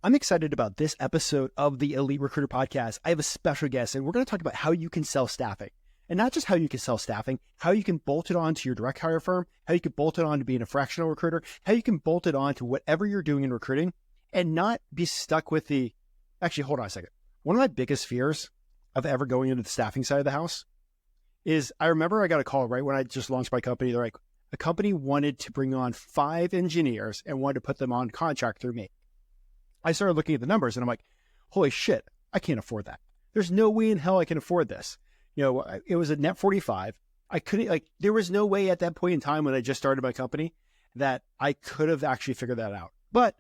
I'm excited about this episode of the Elite Recruiter Podcast. I have a special guest, and we're going to talk about how you can sell staffing. And not just how you can sell staffing, how you can bolt it on to your direct hire firm, how you can bolt it on to being a fractional recruiter, how you can bolt it on to whatever you're doing in recruiting and not be stuck with the... Actually, hold on a second. One of my biggest fears of ever going into the staffing side of the house is I remember I got a call right when I just launched my company. They're like, a company wanted to bring on 5 engineers and wanted to put them on contract through me. I started looking at the numbers and I'm like, holy shit, I can't afford that. There's no way in hell I can afford this. You know, it was a net 45. I couldn't, there was no way at that point in time when I just started my company that I could have actually figured that out. But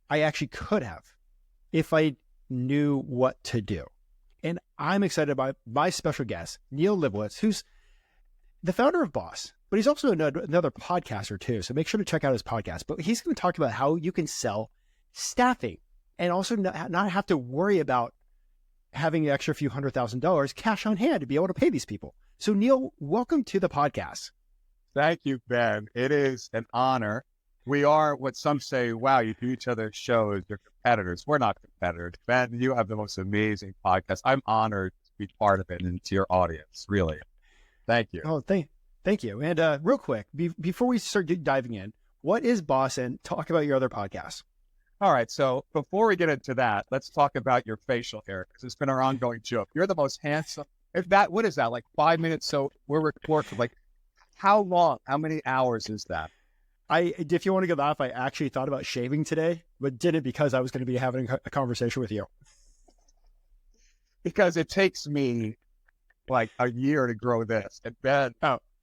I actually could have if I knew what to do. And I'm excited about my special guest, Neil Lebovits, who's the founder of Boss, but he's also another podcaster too. So make sure to check out his podcast. But he's going to talk about how you can sell staffing and also not have to worry about having an extra few $100,000 cash on hand to be able to pay these people. So Neil, welcome to the podcast. Thank you, Ben. It is an honor. We are what some say, wow, you do each other's shows, you're competitors. We're not competitors. Ben, you have the most amazing podcast. I'm honored to be part of it and to your audience, really. Thank you. Oh, thank you. And real quick, before we start diving in, what is Boss, and talk about your other podcasts? All right. So before we get into that, let's talk about your facial hair, because it's been our ongoing joke. You're the most handsome. What is that? Like 5 minutes? So we're recording. Like, how long? How many hours is that? If you want to go off, I actually thought about shaving today, but didn't because I was going to be having a conversation with you. Because it takes me like a year to grow this, and Ben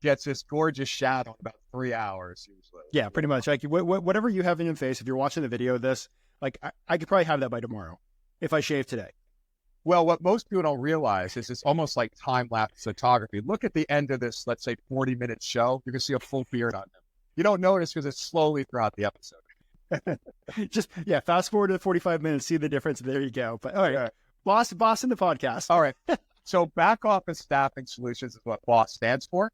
gets this gorgeous shadow in about 3 hours usually. Yeah, pretty much. Like whatever you have in your face, if you're watching the video of this, like I could probably have that by tomorrow if I shave today. Well, what most people don't realize is it's almost like time-lapse photography. Look at the end of this, let's say 40-minute show. You can see a full beard on him. You don't notice because it's slowly throughout the episode. Just, fast forward to 45 minutes, see the difference. There you go. But all right, yeah. Boss in the podcast. All right. So back office staffing solutions is what Boss stands for.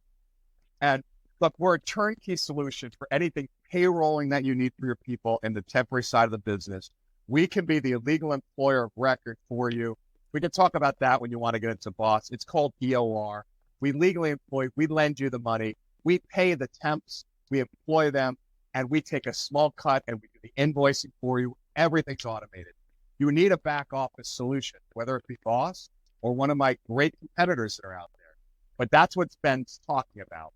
And look, we're a turnkey solution for anything payrolling that you need for your people in the temporary side of the business. We can be the legal employer of record for you. We can talk about that when you want to get into Boss. It's called EOR. We legally employ, we lend you the money. We pay the temps, we employ them, and we take a small cut and we do the invoicing for you. Everything's automated. You need a back office solution, whether it be Boss or one of my great competitors that are out there. But that's what Ben's talking about.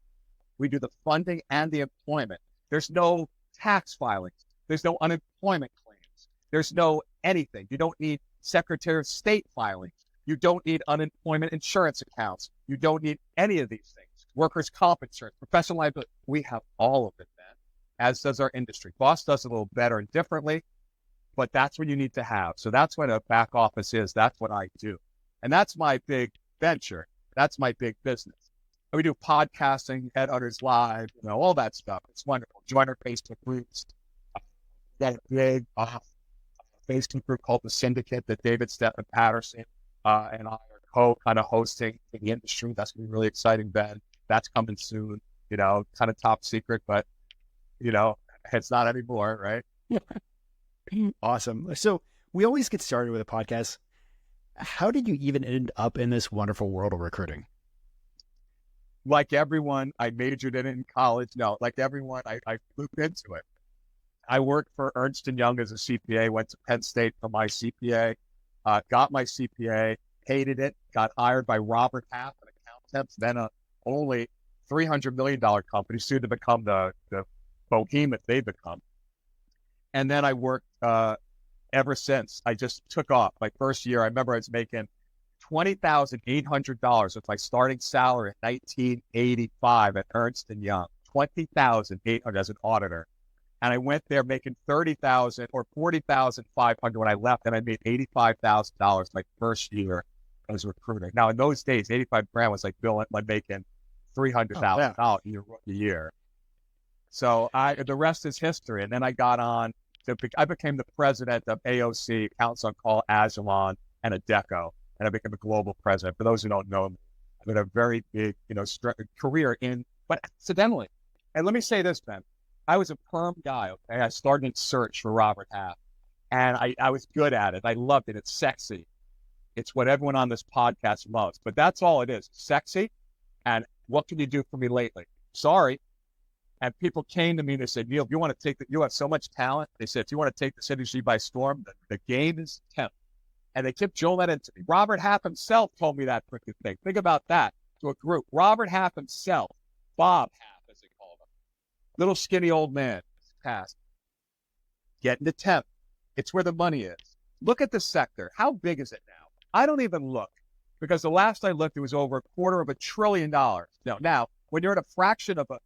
We do the funding and the employment. There's no tax filings. There's no unemployment claims. There's no anything. You don't need Secretary of State filings. You don't need unemployment insurance accounts. You don't need any of these things. Workers' comp insurance, professional liability. We have all of it, Ben, as does our industry. Boss does it a little better and differently, but that's what you need to have. So that's what a back office is. That's what I do. And that's my big venture. That's my big business. We do podcasting, Headhunters Live, all that stuff. It's wonderful. Join our Facebook groups. That big Facebook group called The Syndicate that David, Stephen Patterson and I are kind of hosting in the industry. That's going to be really exciting, Ben. That's coming soon, kind of top secret, but, it's not anymore, right? Awesome. So we always get started with a podcast. How did you even end up in this wonderful world of recruiting? Like everyone, I majored in it in college. No, like everyone, I moved into it. I worked for Ernst & Young as a CPA, went to Penn State for my CPA, got my CPA, hated it, got hired by Robert Half, an accountant, then a only $300 million company, soon to become the behemoth they become. And then I worked ever since. I just took off. My first year, I remember I was making $20,800 with my starting salary in 1985 at Ernst & Young, $20,800 as an auditor. And I went there making $30,000 or $40,500 when I left, and I made $85,000 my first year as a recruiter. Now, in those days, 85 grand was like making $300,000 a year. So the rest is history. And then I got on, I became the president of AOC, Accounts on Call, Agilon, and Adecco. And I became a global president. For those who don't know me, I've had a very big, career but accidentally. And let me say this, Ben. I was a perm guy, okay? I started in search for Robert Half. And I was good at it. I loved it. It's sexy. It's what everyone on this podcast loves. But that's all it is. Sexy. And what can you do for me lately? Sorry. And people came to me and they said, Neil, if you want to you have so much talent. They said, if you want to take this industry by storm, the game is temp. And they kept drilling that into me. Robert Half himself told me that freaking thing. Think about that to a group. Robert Half himself, Bob Half, as they call him, little skinny old man, passed. Get into temp. It's where the money is. Look at the sector. How big is it now? I don't even look, because the last I looked, it was over $250 billion. Now, when you're at a fraction of $1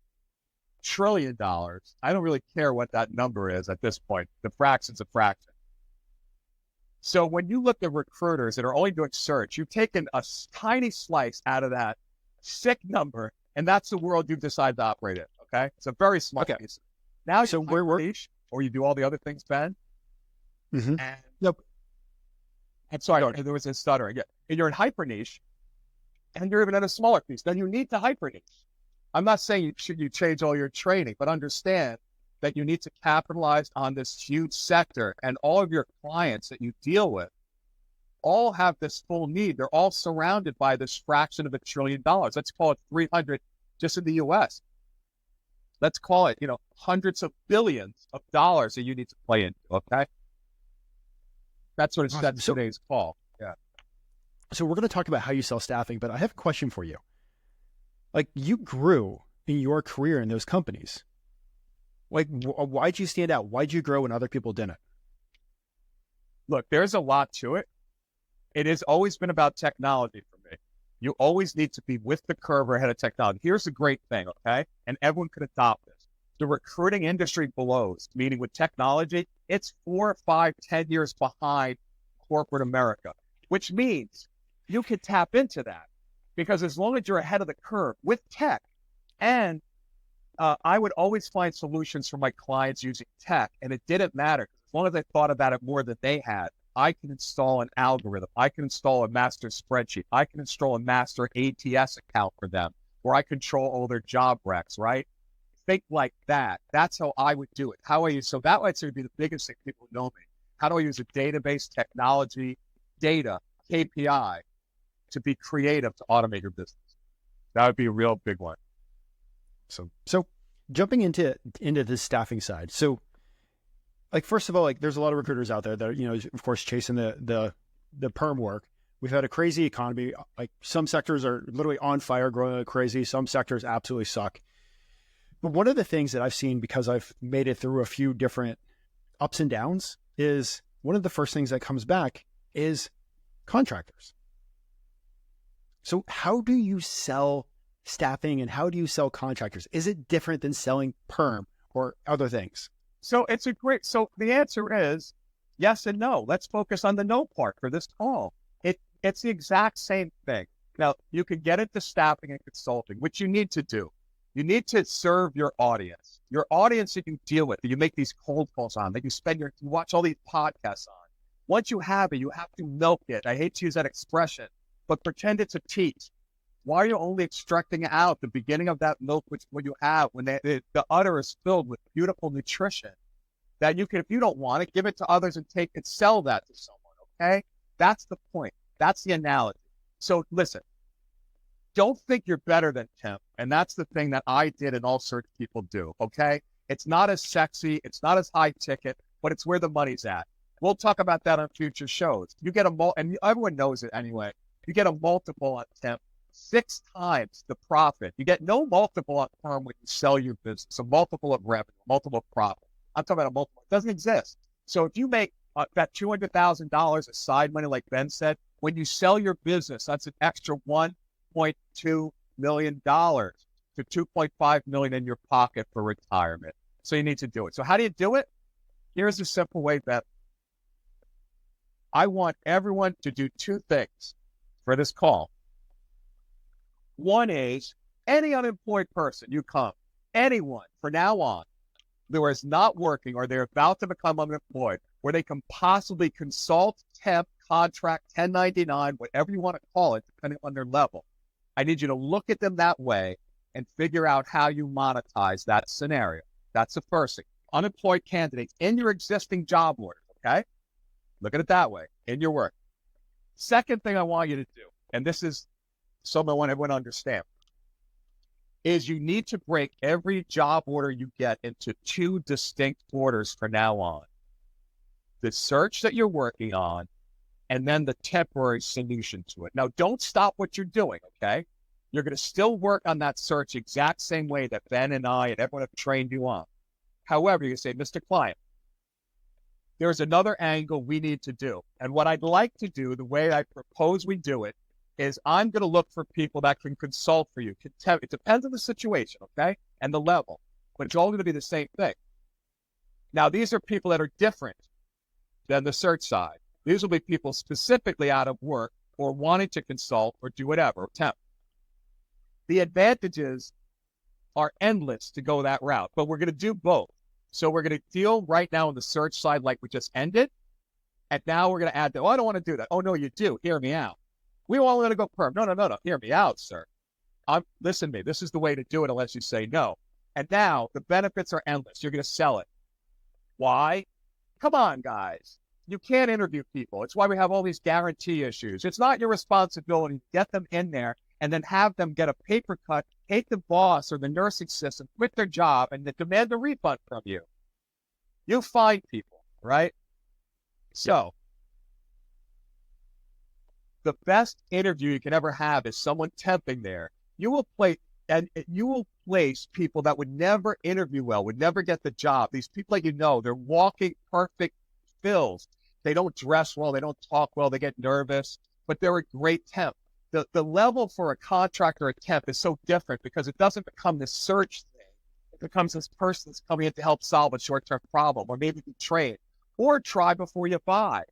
trillion, I don't really care what that number is at this point. The fraction's a fraction. So when you look at recruiters that are only doing search, you've taken a tiny slice out of that sick number, and that's the world you've decided to operate in, okay? It's a very small piece. Now, so we're niche, or you do all the other things, Ben. Mm-hmm. And nope. I'm sorry, there was a stuttering. Yeah. And you're in hyper niche, and you're even at a smaller piece. Then you need to hyper niche. I'm not saying you change all your training, but understand that you need to capitalize on this huge sector, and all of your clients that you deal with all have this full need. They're all surrounded by this fraction of $1 trillion. Let's call it 300 just in the US. Let's call it, hundreds of billions of dollars that you need to play into, okay? That's what it's that's today's call. Yeah. So we're going to talk about how you sell staffing, but I have a question for you. Like, you grew in your career in those companies. Like, why'd you stand out? Why'd you grow when other people didn't? Look, there's a lot to it. It has always been about technology for me. You always need to be with the curve or ahead of technology. Here's the great thing, okay? And everyone could adopt this. The recruiting industry blows, meaning with technology, it's 4, 5, 10 years behind corporate America, which means you can tap into that, because as long as you're ahead of the curve with tech, and I would always find solutions for my clients using tech, and it didn't matter. As long as I thought about it more than they had, I can install an algorithm. I can install a master spreadsheet. I can install a master ATS account for them, where I control all their job recs, right? Think like that. That's how I would do it. So that would be the biggest thing people know me. How do I use a database, technology, data, KPI to be creative to automate your business? That would be a real big one. So jumping into the staffing side. So, like, first of all, like, there's a lot of recruiters out there that are, of course, chasing the perm work. We've had a crazy economy. Like, some sectors are literally on fire, growing like crazy. Some sectors absolutely suck. But one of the things that I've seen, because I've made it through a few different ups and downs, is one of the first things that comes back is contractors. So how do you sell staffing and how do you sell contractors? Is it different than selling perm or other things? So so the answer is yes and no. Let's focus on the no part for this call. It's the exact same thing. Now, you can get into staffing and consulting, which you need to do. You need to serve your audience that you deal with, that you make these cold calls on, that you watch all these podcasts on. Once you have it, you have to milk it. I hate to use that expression, but pretend it's a teat. Why are you only extracting out the beginning of that milk, which what you have when the udder is filled with beautiful nutrition that you can, if you don't want it, give it to others and sell that to someone, okay? That's the point. That's the analogy. So listen, don't think you're better than temp. And that's the thing that I did and all search people do, okay? It's not as sexy. It's not as high ticket, but it's where the money's at. We'll talk about that on future shows. You get and everyone knows it anyway. You get a multiple on temp, 6 times the profit. You get no multiple on perm when you sell your business, a multiple of revenue, multiple of profit. I'm talking about a multiple. It doesn't exist. So if you make that $200,000 of side money, like Ben said, when you sell your business, that's an extra $1.2 million to $2.5 million in your pocket for retirement. So you need to do it. So how do you do it? Here's a simple way, Ben. I want everyone to do 2 things for this call. One is any unemployed person you come, anyone from now on who is not working or they're about to become unemployed, where they can possibly consult, temp, contract, 1099, whatever you want to call it, depending on their level. I need you to look at them that way and figure out how you monetize that scenario. That's the first thing. Unemployed candidates in your existing job orders, okay? Look at it that way in your work. Second thing I want you to do, and this is something I want everyone to understand, is you need to break every job order you get into two distinct orders from now on. The search that you're working on, and then the temporary solution to it. Now, don't stop what you're doing, okay? You're going to still work on that search exact same way that Ben and I and everyone have trained you on. However, you can say, Mr. Client, there's another angle we need to do. And what I'd like to do, the way I propose we do it, is I'm going to look for people that can consult for you. It depends on the situation, okay, and the level, but it's all going to be the same thing. Now, these are people that are different than the search side. These will be people specifically out of work or wanting to consult or do whatever, or temp. The advantages are endless to go that route, but we're going to do both. So we're going to deal right now on the search side like we just ended, and now we're going to add I don't want to do that. Oh, no, you do. Hear me out. We all want to go perm. No. Hear me out, sir. Listen to me. This is the way to do it unless you say no. And now the benefits are endless. You're going to sell it. Why? Come on, guys. You can't interview people. It's why we have all these guarantee issues. It's not your responsibility to get them in there and then have them get a paper cut, hate the boss or the nursing system, quit their job, and then demand a refund from you. You find people, right? So the best interview you can ever have is someone temping there. You will place people that would never interview well, would never get the job. These people that they're walking perfect fills. They don't dress well, they don't talk well, they get nervous, but they're a great temp. The level for a contractor or a temp is so different because it doesn't become this search thing. It becomes this person that's coming in to help solve a short-term problem, or maybe be trained, or try before you buy.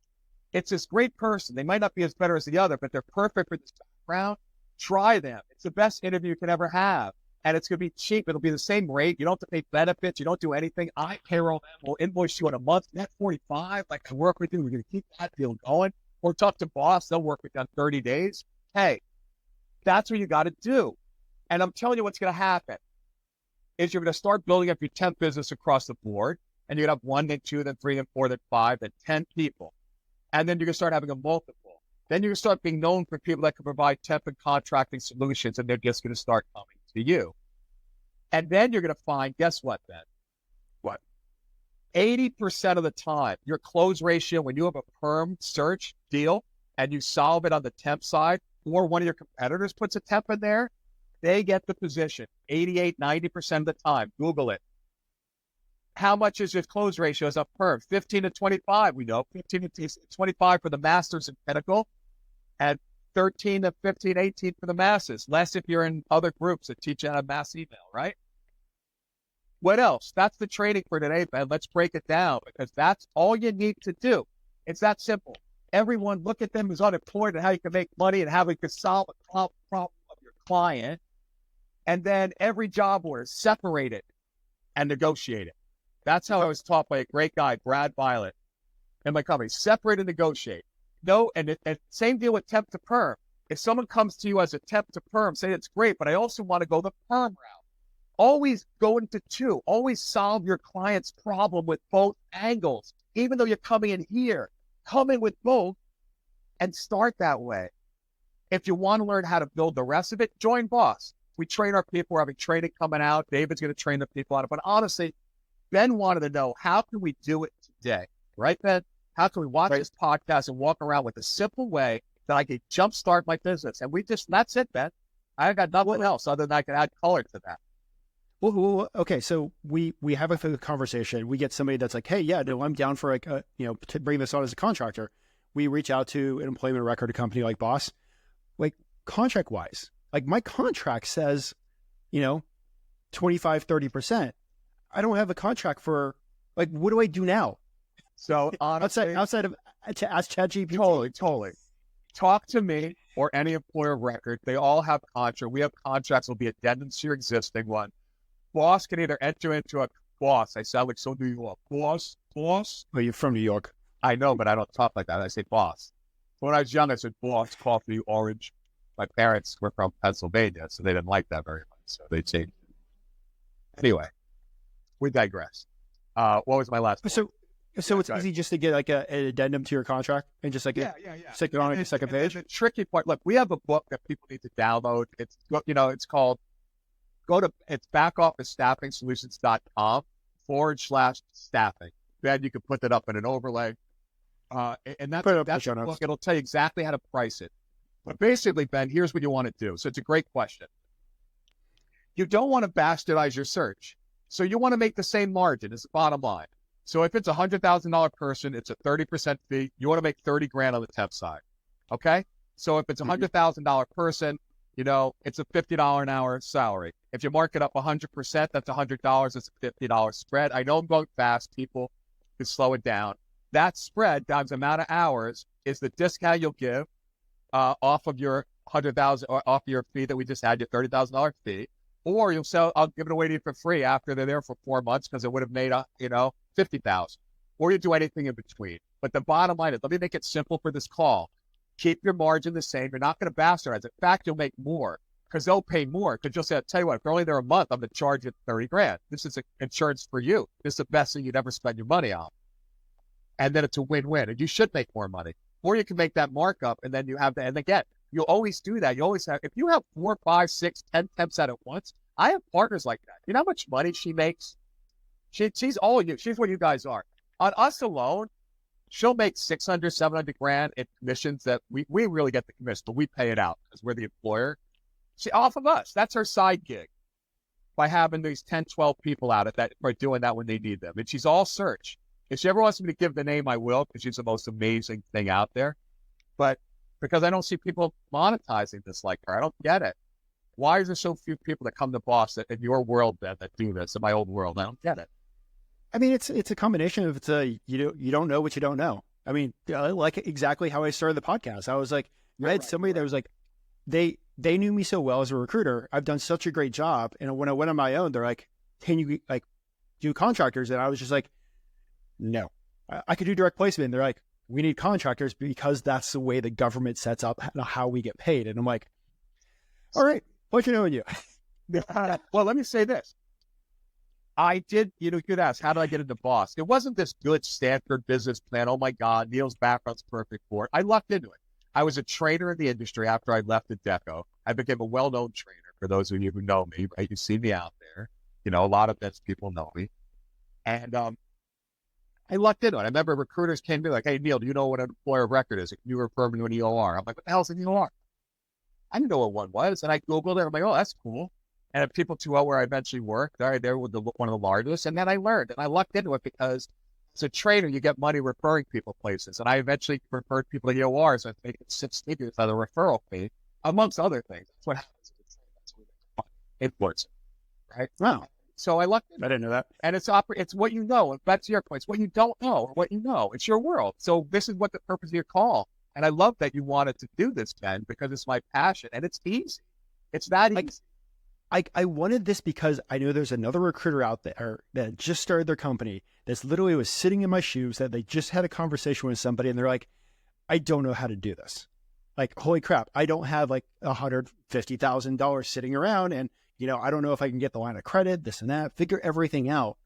It's this great person. They might not be as better as the other, but they're perfect for this background. Try them. It's the best interview you can ever have. And it's going to be cheap. It'll be the same rate. You don't have to pay benefits. You don't do anything. I payroll them. We'll invoice you in a month. Net 45. Like, I work with you. We're going to keep that deal going. Or talk to boss. They'll work with you on 30 days. Hey, that's what you got to do. And I'm telling you what's going to happen is you're going to start building up your temp business across the board. And you're going to have 1, then 2, then 3, then 4, then 5, then 10 people. And then you're going to start having a multiple. Then you're going to start being known for people that can provide temp and contracting solutions, and they're just going to start coming to you. And then you're going to find, guess what, Ben? What? 80% of the time, your close ratio, when you have a perm search deal and you solve it on the temp side, or one of your competitors puts a temp in there, they get the position 88, 90% of the time. Google it. How much is your close ratio as a perm? 15 to 25, we know. 15 to 25 for the masters and pinnacle, and 13 to 15, 18 for the masses. Less if you're in other groups that teach you how to mass email, right? What else? That's the training for today, Ben. Let's break it down because that's all you need to do. It's that simple. Everyone look at them as unemployed and how you can make money and how we can solve a problem of your client. And then every job order, separate it and negotiate it. That's how I was taught by a great guy, Brad Violet, in my company. Separate and negotiate. No, and same deal with temp to perm. If someone comes to you as a temp to perm, say it's great, but I also want to go the perm route. Always go into two. Always solve your client's problem with both angles. Even though you're coming in here, come in with both and start that way. If you want to learn how to build the rest of it, join Boss. We train our people. We're having training coming out. David's going to train the people out. But honestly, Ben wanted to know, how can we do it today? Right, Ben? How can we watch this podcast and walk around with a simple way that I can jumpstart my business? And that's it, Ben. I got nothing else other than I can add color to that. Well, okay. So we have a conversation. We get somebody that's like, hey, yeah, no, I'm down for to bring this on as a contractor. We reach out to an employment record company like Boss, like contract wise, like my contract says, 25, 30%. I don't have a contract for, like, what do I do now? So honestly, outside of to ask ChatGPT. Totally. Talk to me or any employer of record. They all have contracts. We have contracts. Will be addendums to your existing one. Boss can either enter into a boss. I sound like so New York. Boss. Well, you're from New York. I know, but I don't talk like that. I say boss. When I was young, I said boss, coffee, orange. My parents were from Pennsylvania, so they didn't like that very much. So they changed it. Anyway, we digress. What was my last point? So So it's easy just to get like an addendum to your contract and just like stick it on like the second page. The tricky part, look, we have a book that people need to download. It's called it's backofficestaffingsolutions.com/staffing. Then you can put that up in an overlay. And that's the book. It'll tell you exactly how to price it. But basically, Ben, here's what you want to do. So it's a great question. You don't want to bastardize your search. So you want to make the same margin as the bottom line. So if it's a $100,000 person, it's a 30% fee. You want to make 30 grand on the temp side. Okay. So if it's a $100,000 person, it's a $50 an hour salary. If you mark it up 100%, that's $100. It's a $50 spread. I know I'm going fast. People can slow it down. That spread times the amount of hours is the discount you'll give off of your $100,000 or off your fee that we just had, your $30,000 fee. Or you'll sell, I'll give it away to you for free after they're there for 4 months because it would have made, $50,000. Or you do anything in between. But the bottom line is, let me make it simple for this call. Keep your margin the same. You're not going to bastardize. In fact, you'll make more because they'll pay more. Because you'll say, I'll tell you what, if they're only there a month, I'm going to charge you 30 grand. This is insurance for you. This is the best thing you'd ever spend your money on. And then it's a win-win. And you should make more money. Or you can make that markup and then you have and again, you'll always do that. You always have, if you have 4, 5, 6, 10 temps out at once, I have partners like that. You know how much money she makes? She's all you. She's what you guys are. On us alone, she'll make 600, 700 grand in commissions that we really get the commission, but we pay it out because we're the employer. She off of us. That's her side gig by having these 10, 12 people out at that, by doing that when they need them. And she's all search. If she ever wants me to give the name, I will, because she's the most amazing thing out there. But because I don't see people monetizing this like her, I don't get it. Why is there so few people that come to Boston in your world, Ben, that do this? In my old world, I don't get it. I mean, it's a combination of you don't know what you don't know. I mean, like exactly how I started the podcast. I was like, I had somebody that was like, they knew me so well as a recruiter. I've done such a great job, and when I went on my own, they're like, can you like do contractors? And I was just like, no, I could do direct placement. They're like, we need contractors because that's the way the government sets up how we get paid. And I'm like, all right, pleasure knowing you. Well, let me say this. I did, you could ask, how did I get into Boss? It wasn't this good Stanford business plan. Oh my God, Neil's background's perfect for it. I lucked into it. I was a trainer in the industry after I left Adecco. I became a well-known trainer for those of you who know me, right? You see me out there. A lot of best people know me. And I lucked into it. I remember recruiters came to me like, hey, Neil, do you know what an employer of record is? Can you refer me to an EOR? I'm like, what the hell's an EOR? I didn't know what one was. And I Googled it. I'm like, oh, that's cool. And if people to where I eventually worked, they were one of the largest. And then I learned, and I lucked into it because as a trainer, you get money referring people places. And I eventually referred people to EORs. I think it's 6 figures on the referral fee, amongst other things. That's what happens. That's what influence, right? Wow. So I lucked into it. I didn't know that. And it's what you know. And back to your point, it's what you don't know or what you know. It's your world. So this is what the purpose of your call. And I love that you wanted to do this, Ben, because it's my passion. And it's easy. It's that easy. I wanted this because I know there's another recruiter out there that just started their company that's literally was sitting in my shoes, that they just had a conversation with somebody and they're like, I don't know how to do this. Like, holy crap, I don't have like $150,000 sitting around and, I don't know if I can get the line of credit, this and that, figure everything out.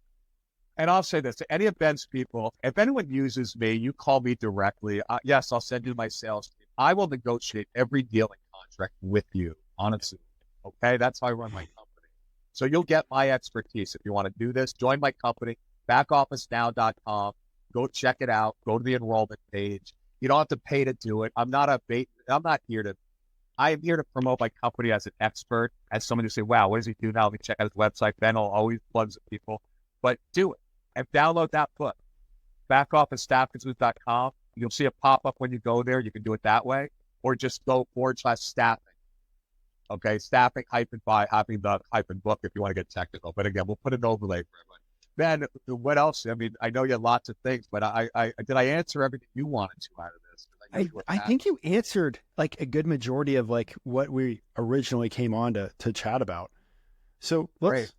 And I'll say this to any of Ben's people, if anyone uses me, you call me directly. Yes, I'll send you my sales team. I will negotiate every deal and contract with you on its own. Okay, that's how I run my company. So you'll get my expertise. If you want to do this, join my company, backofficenow.com. Go check it out. Go to the enrollment page. You don't have to pay to do it. I am here to promote my company as an expert, as someone who say, wow, what does he do now? Let me check out his website. Ben will always plugs at people, but do it and download that book, backofficestaffing.com. You'll see a pop-up when you go there. You can do it that way, or just go /staffing. Okay, staffing _book if you want to get technical. But again, we'll put an overlay for everyone. Ben, what else? I mean, I know you had lots of things, but did I answer everything you wanted to out of this? I think you answered like a good majority of like what we originally came on to chat about. So let's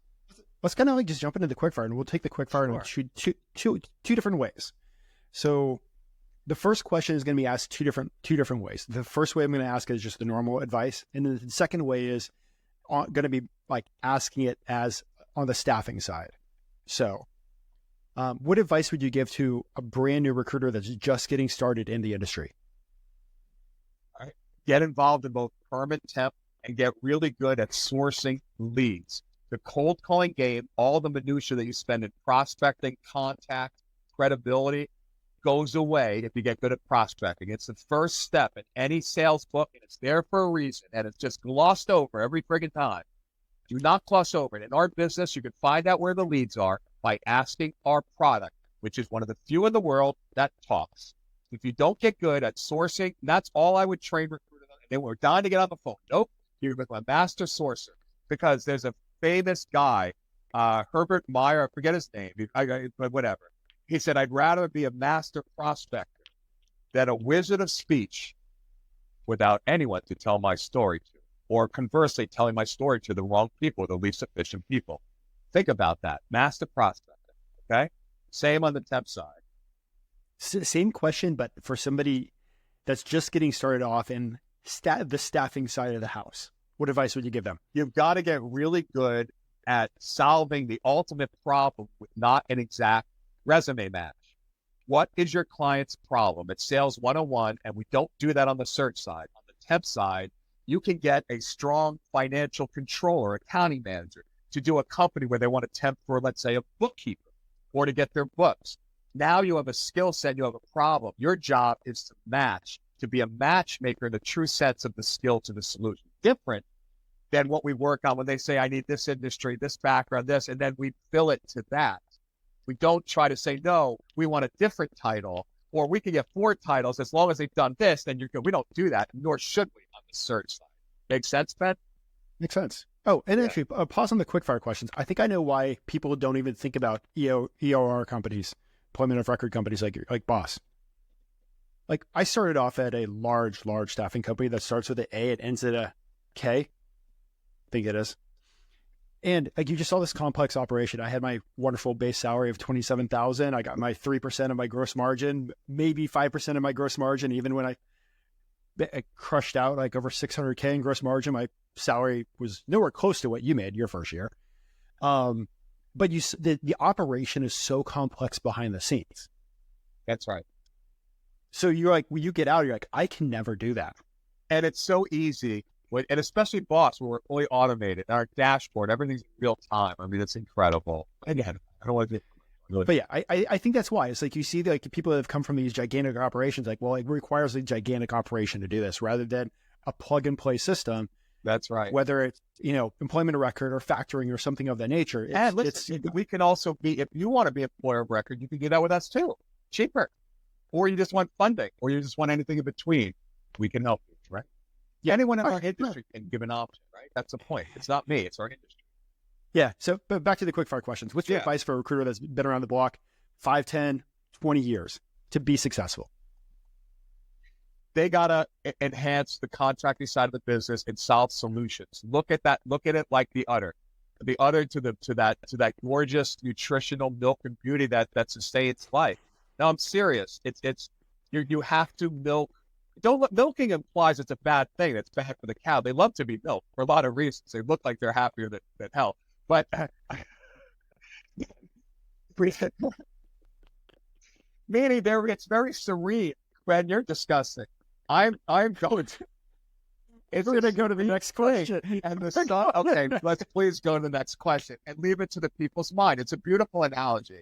kind of like just jump into the quickfire, and we'll take the quickfire in two different ways. So the first question is going to be asked two different ways. The first way I'm going to ask is just the normal advice, and then the second way is going to be like asking it as on the staffing side. So What advice would you give to a brand new recruiter that's just getting started in the industry? All right. Get involved in both perm and temp and get really good at sourcing leads. The cold calling game, all the minutia that you spend in prospecting, contact, credibility goes away if you get good at prospecting. It's the first step in any sales book, and it's there for a reason, and it's just glossed over every friggin' time. Do not gloss over it. In our business, you can find out where the leads are by asking our product, which is one of the few in the world that talks. If you don't get good at sourcing, that's all I would train recruiters on. They were dying to get on the phone. Nope, you're my master sourcer. Because there's a famous guy, Herbert Meyer, I forget his name, but whatever. He said, I'd rather be a master prospector than a wizard of speech without anyone to tell my story to, or conversely, telling my story to the wrong people, the least efficient people. Think about that. Master prospector, okay? Same on the temp side. Same question, but for somebody that's just getting started off in the staffing side of the house, what advice would you give them? You've got to get really good at solving the ultimate problem with not an exact resume match. What is your client's problem? It's sales 101, and we don't do that on the search side. On the temp side, you can get a strong financial controller, accounting manager, to do a company where they want to temp for, let's say, a bookkeeper or to get their books. Now you have a skill set, you have a problem. Your job is to match, to be a matchmaker in the true sense of the skill to the solution. Different than what we work on when they say, I need this industry, this background, this, and then we fill it to that. We don't try to say, no, we want a different title, or we can get 4 titles as long as they've done this, then you're good. We don't do that, nor should we on the search side. Make sense, Ben? Makes sense. Oh, and actually, pause on the quickfire questions. I think I know why people don't even think about EOR companies, employment of record companies like Boss. Like, I started off at a large staffing company that starts with an A and ends at a K. I think it is. And like, you just saw this complex operation. I had my wonderful base salary of $27,000. I got my 3% of my gross margin, maybe 5% of my gross margin. Even when I crushed out like over $600K in gross margin, my salary was nowhere close to what you made your first year. But the operation is so complex behind the scenes. That's right. So you're like, when you get out, you're like, I can never do that. And it's so easy. And especially Boss, where we're fully automated. Our dashboard, everything's in real time. I mean, it's incredible. Again, I don't want to really... But yeah, I think that's why. It's like, you see like people that have come from these gigantic operations, like, well, it requires a gigantic operation to do this rather than a plug and play system. That's right. Whether it's, employment of record or factoring or something of that nature. And listen, we can also be, if you want to be employer of record, you can do that with us too. Cheaper. Or you just want funding, or you just want anything in between. We can help you, right? Yeah, anyone in our industry can give an option, right? That's the point. It's not me, it's our industry. Yeah. So, but back to the quickfire questions. What's your advice for a recruiter that's been around the block 5, 10, 20 years to be successful? They got to enhance the contracting side of the business and solve solutions. Look at that. Look at it like the udder to that gorgeous nutritional milk and beauty that sustains life. Now, I'm serious. You have to milk. Milking implies it's a bad thing. It's bad for the cow. They love to be milked for a lot of reasons. They look like they're happier than hell. But meaning it's very serene. When you're discussing, I'm going to. It's going to go to the next question. And okay, let's please go to the next question and leave it to the people's mind. It's a beautiful analogy.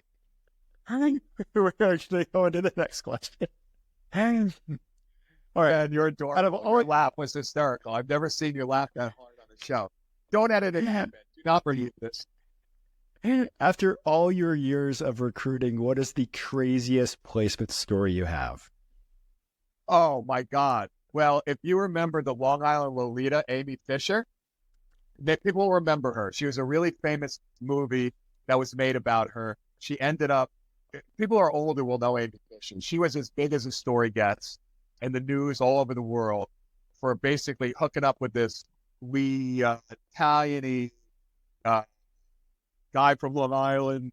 We're actually going to the next question. All right, and your laugh was hysterical. I've never seen you laugh that hard on a show. Don't edit it in. Do not repeat this. After all your years of recruiting, what is the craziest placement story you have? Oh, my God. Well, if you remember the Long Island Lolita, Amy Fisher, people will remember her. She was a really famous movie that was made about her. She ended up, people who are older will know Amy Fisher. She was as big as the story gets in the news all over the world for basically hooking up with this Italian-y guy from Long Island.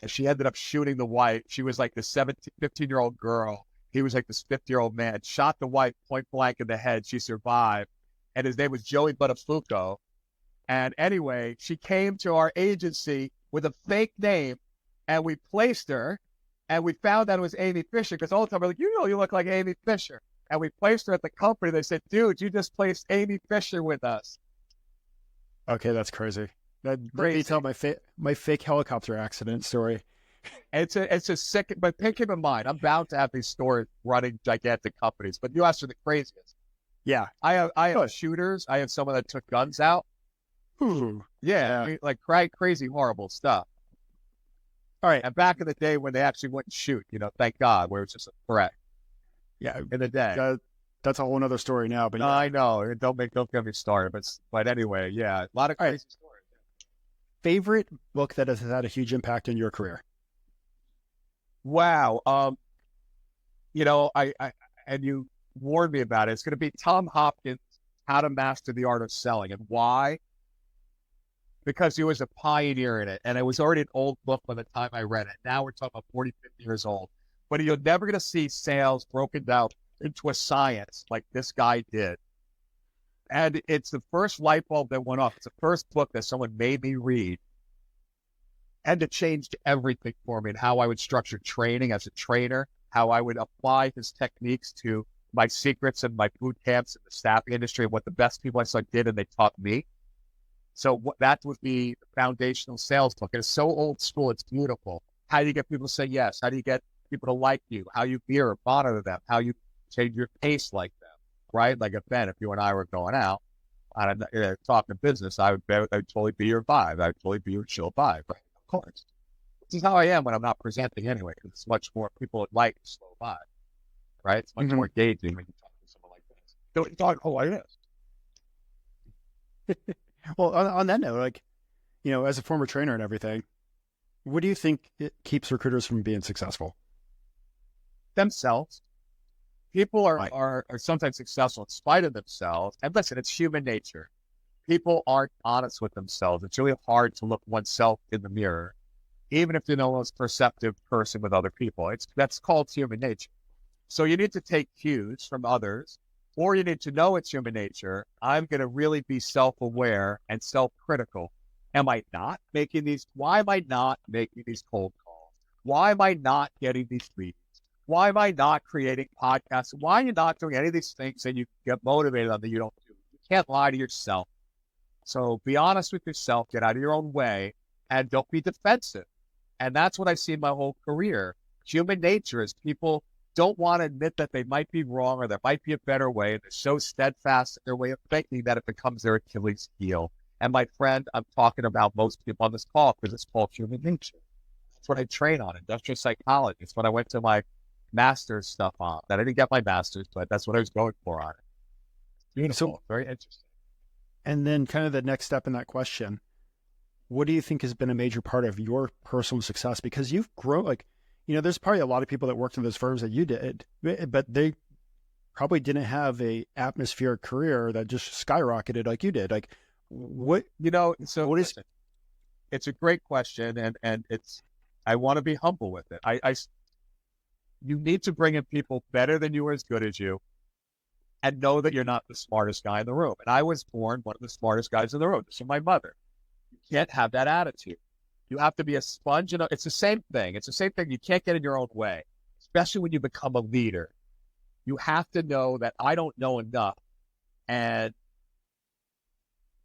She ended up shooting the wife. She was like the 15-year-old girl. He was like this 50-year-old man. Shot the wife point blank in the head. She survived. And his name was Joey Buttafuoco. And anyway, she came to our agency with a fake name and we placed her, and we found that it was Amy Fisher, because all the time we're like, you look like Amy Fisher. And we placed her at the company. They said, dude, you just placed Amy Fisher with us. Okay, that's crazy. Let Crazy. me tell my fake helicopter accident story. It's a sick, but keep in mind, I'm bound to have these stories running gigantic companies, but you asked for the craziest. Yeah. I have shooters. I have someone that took guns out. Ooh. Yeah. I mean, like crazy, horrible stuff. All right. And back in the day when they actually wouldn't shoot, thank God, where it was just a threat. Yeah. In the day. That's a whole other story now. But no, I know. Don't get me started. But anyway, yeah, a lot of crazy stories. Favorite book that has had a huge impact in your career? Wow. I and you warned me about it. It's going to be Tom Hopkins' How to Master the Art of Selling. And why? Because he was a pioneer in it. And it was already an old book by the time I read it. Now we're talking about 40, 50 years old. But you're never going to see sales broken down into a science like this guy did. And it's the first light bulb that went off. It's the first book that someone made me read. And it changed everything for me and how I would structure training as a trainer, how I would apply his techniques to my secrets and my boot camps in the staffing industry, and what the best people I saw did, and they taught me. So that would be the foundational sales book. And it's so old school, it's beautiful. How do you get people to say yes? How do you get people to like you? How you mirror, monitor them? How you change your pace like them, right? Like a Ben, if you and I were going out, talking business, I would totally be your vibe. I would totally be your chill vibe, right? Of course. This is how I am when I'm not presenting anyway, because it's much more, people would like a slow vibe, right? It's much more engaging when you talk to someone like this. Don't talk like this. Well, on that note, like, as a former trainer and everything, what do you think it keeps recruiters from being successful? Themselves. People are sometimes successful in spite of themselves. And listen, it's human nature. People aren't honest with themselves. It's really hard to look oneself in the mirror, even if you're the most perceptive person with other people. That's called human nature. So you need to take cues from others, or you need to know it's human nature. I'm going to really be self-aware and self-critical. Why am I not making these cold calls? Why am I not getting these leads? Why am I not creating podcasts? Why are you not doing any of these things that you get motivated on that you don't do? You can't lie to yourself. So be honest with yourself, get out of your own way, and don't be defensive. And that's what I've seen my whole career. Human nature is people don't want to admit that they might be wrong or there might be a better way. And they're so steadfast in their way of thinking that it becomes their Achilles heel. And my friend, I'm talking about most people on this call because it's called human nature. That's what I train on, industrial psychology. It's what I went to my master's stuff on. That I didn't get my master's, but that's what I was going for on it. Beautiful. So, very interesting. And then kind of the next step in that question, what do you think has been a major part of your personal success? Because you've grown, there's probably a lot of people that worked in those firms that you did, but they probably didn't have a atmospheric career that just skyrocketed like you did. Like what, what is, it's a great question. And I want to be humble with it. You need to bring in people better than you or as good as you, and know that you're not the smartest guy in the room. And I was born one of the smartest guys in the room. This is my mother. You can't have that attitude. You have to be a sponge. It's the same thing. It's the same thing. You can't get in your own way, especially when you become a leader. You have to know that I don't know enough. And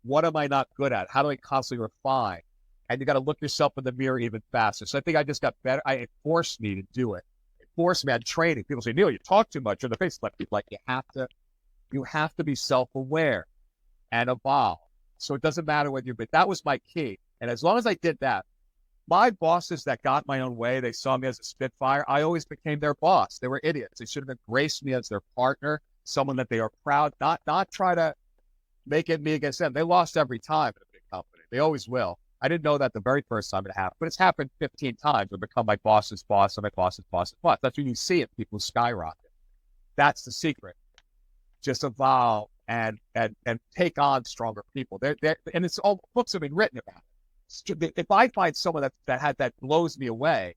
what am I not good at? How do I constantly refine? And you got to look yourself in the mirror even faster. So I think I just got better. It forced me to do it. It forced me. I had training. People say, Neil, you talk too much. You're the face. Like you have to be self-aware and evolve. So it doesn't matter what but that was my key. And as long as I did that, my bosses that got my own way, they saw me as a spitfire. I always became their boss. They were idiots. They should have embraced me as their partner, someone that they are proud, not try to make it me against them. They lost every time in a big company. They always will. I didn't know that the very first time it happened, but it's happened 15 times. I become my boss's boss and my boss's boss's boss. That's when you see it. People skyrocket. That's the secret. Just evolve and take on stronger people. And it's all books have been written about it. If I find someone that blows me away,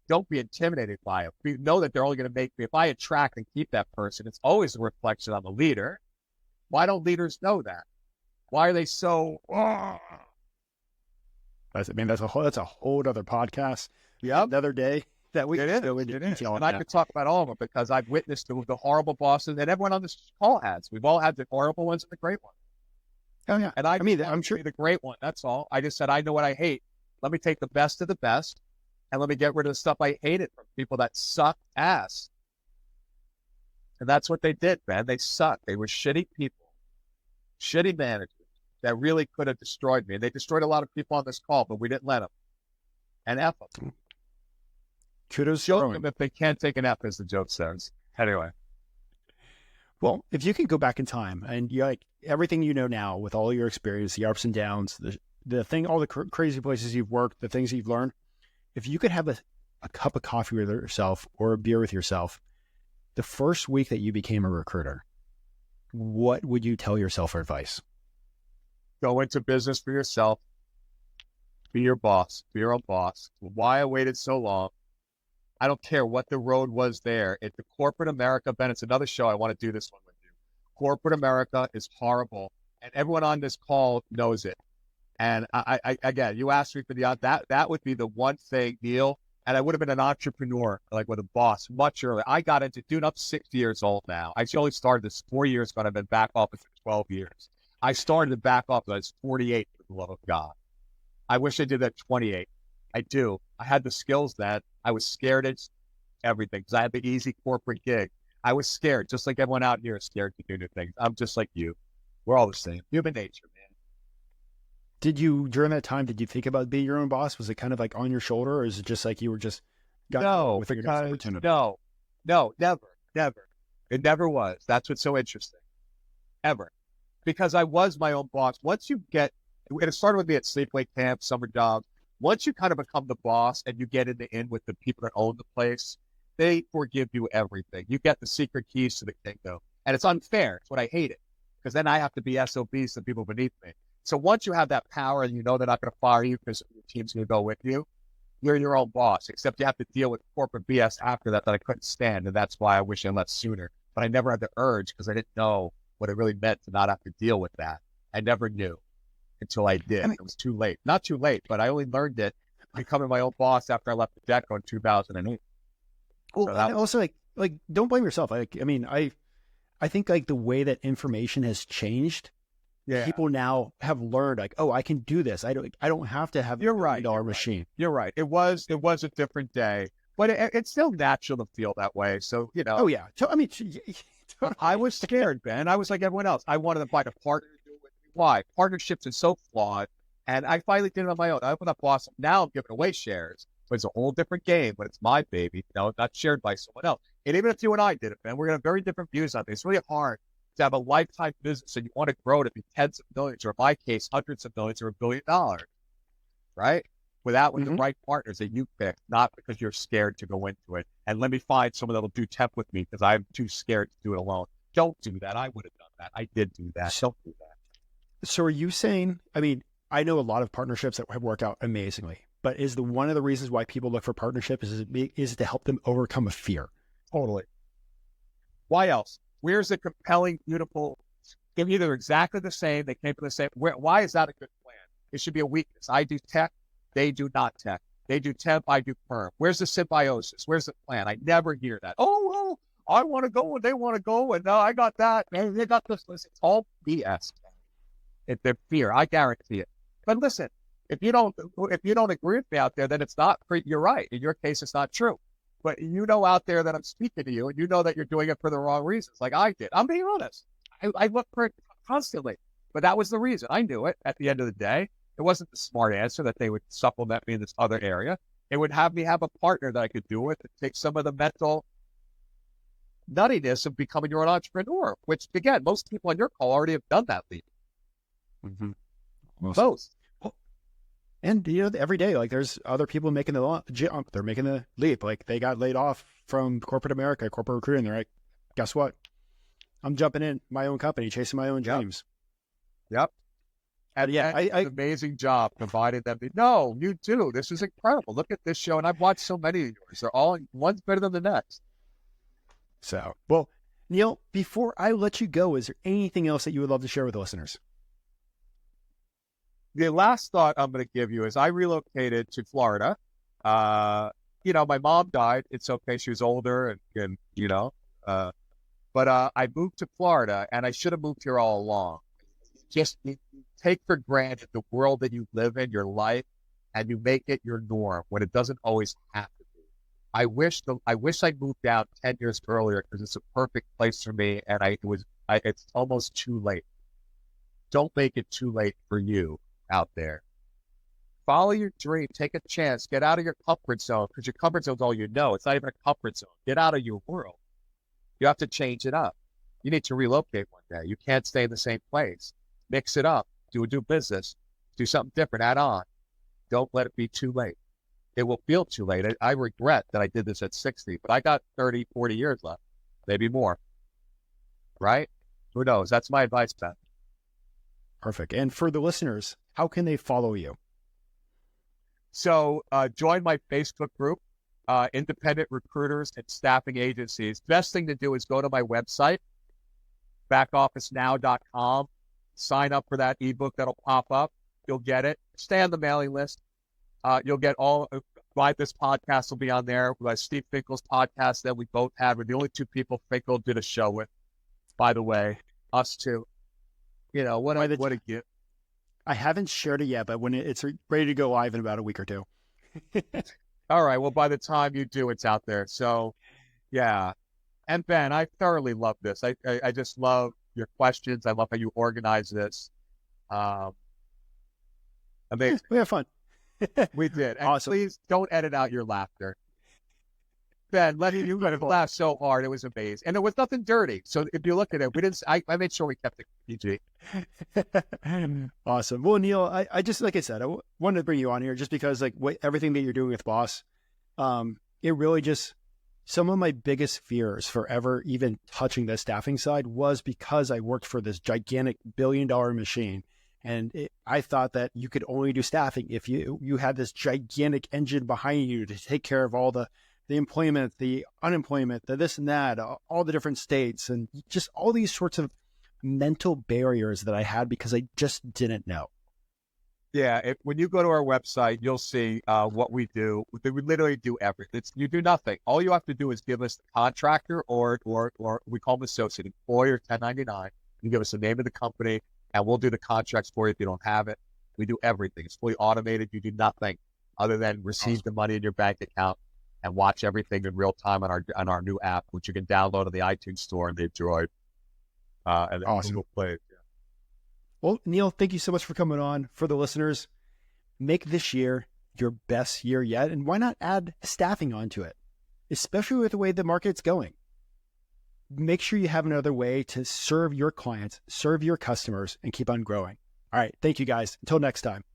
don't be intimidated by it. You know that they're only going to make me. If I attract and keep that person, it's always a reflection on the leader. Why don't leaders know that? Why are they so? That's a whole other podcast. Yep. another day that we It can is. go into It is. detail on And I that. could talk about all of them because I've witnessed the horrible bosses that everyone on this call has. We've all had the horrible ones and the great ones. Oh yeah. And I mean, wanted I'm to sure. be the great one. That's all. I just said, I know what I hate. Let me take the best of the best and let me get rid of the stuff I hated from people that suck ass. And that's what they did, man. They sucked. They were shitty people, shitty managers that really could have destroyed me. And they destroyed a lot of people on this call, but we didn't let them. And F them. Kudos. Joke them if they can't take an F, as the joke says. Anyway. Well, if you can go back in time and you like everything you know now with all your experience, the ups and downs, the thing, all the crazy places you've worked, the things you've learned, if you could have a cup of coffee with yourself or a beer with yourself, the first week that you became a recruiter, what would you tell yourself for advice? Go into business for yourself. Be your boss. Be your own boss. Why I waited so long. I don't care what the road was there. It's the corporate America, Ben, it's another show. I want to do this one with you. Corporate America is horrible. And everyone on this call knows it. And I again, you asked me for that would be the one thing, Neil, and I would have been an entrepreneur, like with a boss, much earlier. I got into, dude, I'm 60 years old now. I only started this 4 years ago, and I've been back office for 12 years. I started in back office when I was 48, for the love of God. I wish I did that 28. I do. I had the skills then. I was scared at everything because I had the easy corporate gig. I was scared, just like everyone out here is scared to do new things. I'm just like you. We're all the same. Human nature, man. Did you, during that time, did you think about being your own boss? Was it kind of like on your shoulder, or is it just like you were just No, never. It never was. That's what's so interesting. Ever. Because I was my own boss. Once you get, it started with me at sleepaway camp, summer jobs. Once you kind of become the boss and you get in the end with the people that own the place, they forgive you everything. You get the secret keys to the kingdom. And it's unfair. It's what I hated. Because then I have to be SOBs to people beneath me. So once you have that power and you know they're not going to fire you because your team's going to go with you, you're your own boss, except you have to deal with corporate BS after that I couldn't stand. And that's why I wish I left sooner. But I never had the urge because I didn't know what it really meant to not have to deal with that. I never knew until I did. It was too late. Not too late, but I only learned it becoming my own boss after I left the deck in 2008. Well, so and also like don't blame yourself. I think like the way that information has changed, people now have learned like, oh, I can do this. I don't have to have a $1 machine. You're right. It was a different day, but it's still natural to feel that way. So, you know. Oh yeah. So, I mean, I was scared, Ben. I was like everyone else. I wanted to find a partner to do it with me. Why? Partnerships are so flawed. And I finally did it on my own. I opened up Boston. Now I'm giving away shares, but it's a whole different game. But it's my baby, not shared by someone else. And even if you and I did it, Ben, we're going to have very different views on this. It's really hard to have a lifetime business and you want to grow to be tens of millions, or in my case, hundreds of millions, or $1 billion, right? With the right partners that you pick, not because you're scared to go into it. And let me find someone that'll do temp with me because I'm too scared to do it alone. Don't do that. I would have done that. I did do that. Don't do that. So are you saying, I mean, I know a lot of partnerships that have worked out amazingly, but is one of the reasons why people look for partnership is to help them overcome a fear? Totally. Why else? Where's the compelling, beautiful, they're either exactly the same, they came from the same, why is that a good plan? It should be a weakness. I do tech, they do not tech. They do temp, I do perm. Where's the symbiosis? Where's the plan? I never hear that. Oh, well, I want to go and they want to go and I got that. And they got this. Listen, it's all BS. It's their fear. I guarantee it. But listen, if you don't agree with me out there, then it's not, you're right. In your case, it's not true. But you know out there that I'm speaking to you and you know that you're doing it for the wrong reasons, like I did. I'm being honest. I look for it constantly. But that was the reason. I knew it at the end of the day. It wasn't the smart answer that they would supplement me in this other area. It would have me have a partner that I could do with and take some of the mental nuttiness of becoming your own entrepreneur, which, again, most people on your call already have done that leap. Mm-hmm. Most. And, you know, every day, like there's other people making the jump. They're making the leap. Like they got laid off from corporate America, corporate recruiting. They're like, guess what? I'm jumping in my own company, chasing my own dreams. Yep. And yeah, an amazing job provided them. No, you do. This is incredible. Look at this show. And I've watched so many of yours. They're all, one's better than the next. So, well, Neil, before I let you go, is there anything else that you would love to share with the listeners? The last thought I'm going to give you is I relocated to Florida My mom died. It's okay. She was older but I moved to Florida and I should have moved here all along. Just you take for granted the world that you live in, your life, and you make it your norm when it doesn't always have to be. I wish I moved out 10 years earlier because it's a perfect place for me. And it's almost too late. Don't make it too late for you out there. Follow your dream. Take a chance. Get out of your comfort zone because your comfort zone is all you know. It's not even a comfort zone. Get out of your world. You have to change it up. You need to relocate one day. You can't stay in the same place. Mix it up. Do business. Do something different. Add on. Don't let it be too late. It will feel too late. I regret that I did this at 60, but I got 30, 40 years left. Maybe more. Right? Who knows? That's my advice, Ben. Perfect. And for the listeners, how can they follow you? So join my Facebook group, Independent Recruiters and Staffing Agencies. Best thing to do is go to my website, backofficenow.com. Sign up for that ebook that'll pop up. You'll get it. Stay on the mailing list. You'll get this podcast will be on there. Steve Finkel's podcast that we both had. We're the only two people Finkel did a show with, by the way. Us two. What a gift. I haven't shared it yet, but when it's ready to go live in about a week or two. All right. Well, by the time you do, it's out there. So, yeah. And Ben, I thoroughly love this. I just love your questions. I love how you organize this. Amazing. We have fun. We did. And awesome. Please don't edit out your laughter. Ben, you laugh so hard. It was amazing. And there was nothing dirty. So if you look at it, I made sure we kept it PG. Awesome. Well, Neil, I just, like I said, I wanted to bring you on here just because everything that you're doing with Boss, it really just, some of my biggest fears for ever even touching the staffing side was because I worked for this gigantic billion-dollar machine. And I thought that you could only do staffing if you had this gigantic engine behind you to take care of all the employment, the unemployment, the this and that, all the different states, and just all these sorts of mental barriers that I had because I just didn't know. Yeah, when you go to our website, you'll see what we do. We literally do everything. You do nothing. All you have to do is give us the contractor or we call them associate, employer 1099. You give us the name of the company, and we'll do the contracts for you if you don't have it. We do everything. It's fully automated. You do nothing other than receive the money in your bank account and watch everything in real time on our new app, which you can download on the iTunes store and the Android and Google Play. Yeah. Well, Neil, thank you so much for coming on. For the listeners, make this year your best year yet, and why not add staffing onto it, especially with the way the market's going. Make sure you have another way to serve your clients, serve your customers, and keep on growing. All right. Thank you, guys. Until next time.